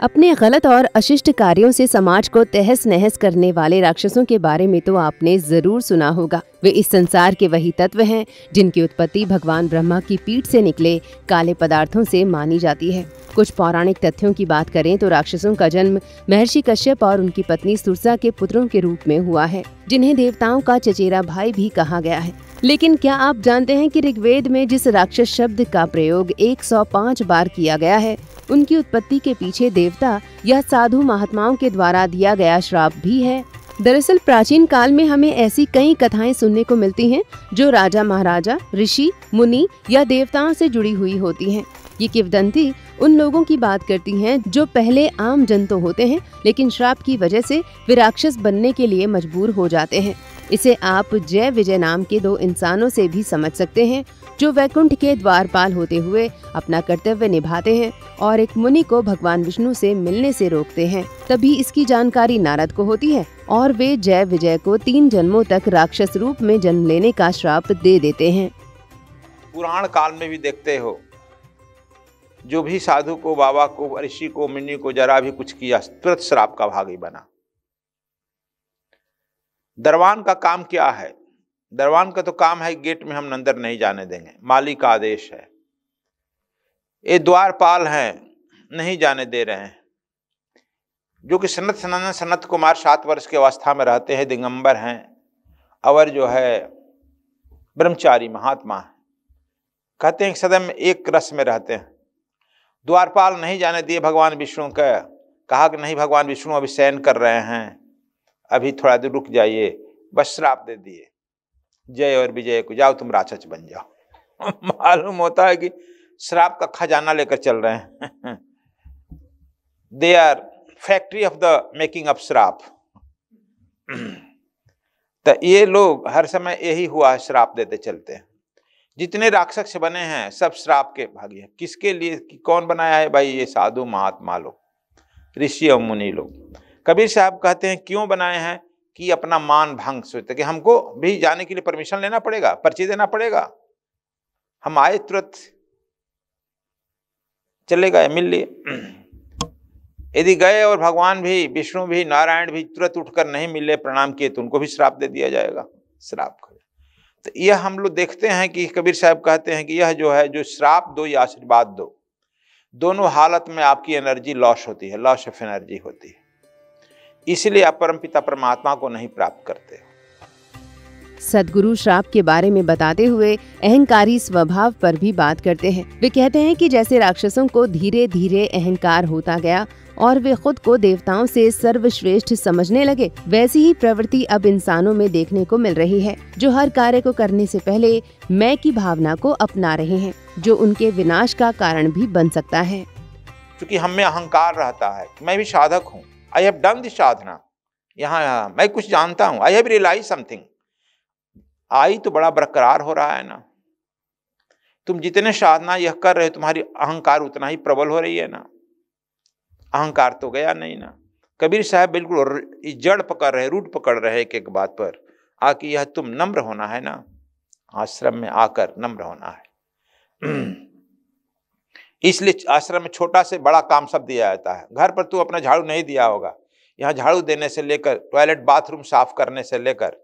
अपने गलत और अशिष्ट कार्यों से समाज को तहस नहस करने वाले राक्षसों के बारे में तो आपने जरूर सुना होगा। वे इस संसार के वही तत्व हैं जिनकी उत्पत्ति भगवान ब्रह्मा की पीठ से निकले काले पदार्थों से मानी जाती है। कुछ पौराणिक तथ्यों की बात करें तो राक्षसों का जन्म महर्षि कश्यप और उनकी पत्नी सुरसा के पुत्रों के रूप में हुआ है, जिन्हें देवताओं का चचेरा भाई भी कहा गया है। लेकिन क्या आप जानते हैं कि ऋग्वेद में जिस राक्षस शब्द का प्रयोग 105 बार किया गया है, उनकी उत्पत्ति के पीछे देवता या साधु महात्माओं के द्वारा दिया गया श्राप भी है। दरअसल प्राचीन काल में हमें ऐसी कई कथाएं सुनने को मिलती हैं जो राजा महाराजा, ऋषि, मुनि या देवताओं से जुड़ी हुई होती हैं। ये किंवदंती उन लोगों की बात करती हैं जो पहले आम जन तो होते हैं, लेकिन श्राप की वजह से वे राक्षस बनने के लिए मजबूर हो जाते हैं। इसे आप जय विजय नाम के 2 इंसानों से भी समझ सकते हैं, जो वैकुंठ के द्वारपाल होते हुए अपना कर्तव्य निभाते हैं और एक मुनि को भगवान विष्णु से मिलने से रोकते हैं। तभी इसकी जानकारी नारद को होती है और वे जय विजय को 3 जन्मों तक राक्षस रूप में जन्म लेने का श्राप दे देते हैं। पुराण काल में भी देखते हो, जो भी साधु को, बाबा को, ऋषि को, मुनि को जरा भी कुछ किया तुरंत श्राप का भागी बना। दरवान का काम क्या है? दरवान का तो काम है गेट में हम अंदर नहीं जाने देंगे, मालिक का आदेश है। ये द्वारपाल हैं, नहीं जाने दे रहे हैं। जो कि सनत सनातन सनत कुमार 7 वर्ष की अवस्था में रहते हैं, दिगंबर हैं और जो है ब्रह्मचारी महात्मा है। कहते हैं सदन में एक रस में रहते हैं। द्वारपाल नहीं जाने दिए भगवान विष्णु का, कहा कि नहीं भगवान विष्णु अभी शयन कर रहे हैं, अभी थोड़ा देर रुक जाइए। बस श्राप दे दिए, जय और विजय को, जाओ तुम राक्षस बन जाओ। मालूम होता है कि श्राप का खजाना लेकर चल रहे हैं। They are factory of the making of श्राप। तो ये लोग हर समय यही हुआ है, श्राप देते चलते हैं। जितने राक्षस बने हैं सब श्राप के भागी हैं। किसके लिए, कौन बनाया है भाई? ये साधु महात्मा लोग, ऋषि और मुनि लोग। कबीर साहब कहते हैं क्यों बनाए हैं कि अपना मान भंग सोचते कि हमको भी जाने के लिए परमिशन लेना पड़ेगा, पर्ची देना पड़ेगा। हम आए तुरंत चले गए, मिल लिए। यदि गए और भगवान भी, विष्णु भी, नारायण भी तुरंत उठकर नहीं मिले, प्रणाम किए, तो उनको भी श्राप दे दिया जाएगा। श्राप तो यह हम लोग देखते हैं कि कबीर साहब कहते हैं कि यह जो है, जो श्राप दो या आशीर्वाद दो, दोनों हालत में आपकी एनर्जी लॉस होती है, लॉस ऑफ एनर्जी होती है। इसलिए आप परमपिता परमात्मा को नहीं प्राप्त करते। सद्गुरु श्राप के बारे में बताते हुए अहंकारी स्वभाव पर भी बात करते हैं। वे कहते हैं कि जैसे राक्षसों को धीरे धीरे अहंकार होता गया और वे खुद को देवताओं से सर्वश्रेष्ठ समझने लगे, वैसी ही प्रवृत्ति अब इंसानों में देखने को मिल रही है, जो हर कार्य को करने से पहले मैं की भावना को अपना रहे हैं, जो उनके विनाश का कारण भी बन सकता है। क्योंकि हम में अहंकार रहता है, मैं भी साधक हूँ, आई हैव डन दिस साधना, यहाँ मैं कुछ जानता हूँ, आई हैव रियलाइज समथिंग। आई तो बड़ा बरकरार हो रहा है ना। तुम जितने साधना यह कर रहे हो, तुम्हारी अहंकार उतना ही प्रबल हो रही है ना। अहंकार तो गया नहीं ना। कबीर साहब बिल्कुल जड़ पकड़ रहे, रूट पकड़ रहे एक एक बात पर आके, यह तुम नम्र होना है ना, आश्रम में आकर नम्र होना है। इसलिए आश्रम में छोटा से बड़ा काम सब दिया जाता है। घर पर तू अपना झाड़ू नहीं दिया होगा, यहाँ झाड़ू देने से लेकर टॉयलेट बाथरूम साफ करने से लेकर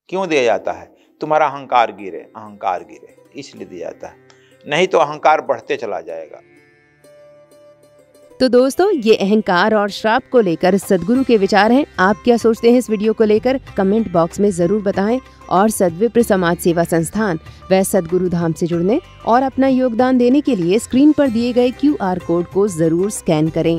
क्यों दिया जाता है? तुम्हारा अहंकार गिरे, अहंकार गिरे, इसलिए दिया जाता है। नहीं तो अहंकार बढ़ते चला जाएगा। तो दोस्तों, ये अहंकार और श्राप को लेकर सद्गुरु के विचार हैं। आप क्या सोचते हैं इस वीडियो को लेकर? कमेंट बॉक्स में जरूर बताएं और सद्विप्र समाज सेवा संस्थान व सद्गुरु धाम से जुड़ने और अपना योगदान देने के लिए स्क्रीन पर दिए गए QR कोड को जरूर स्कैन करें।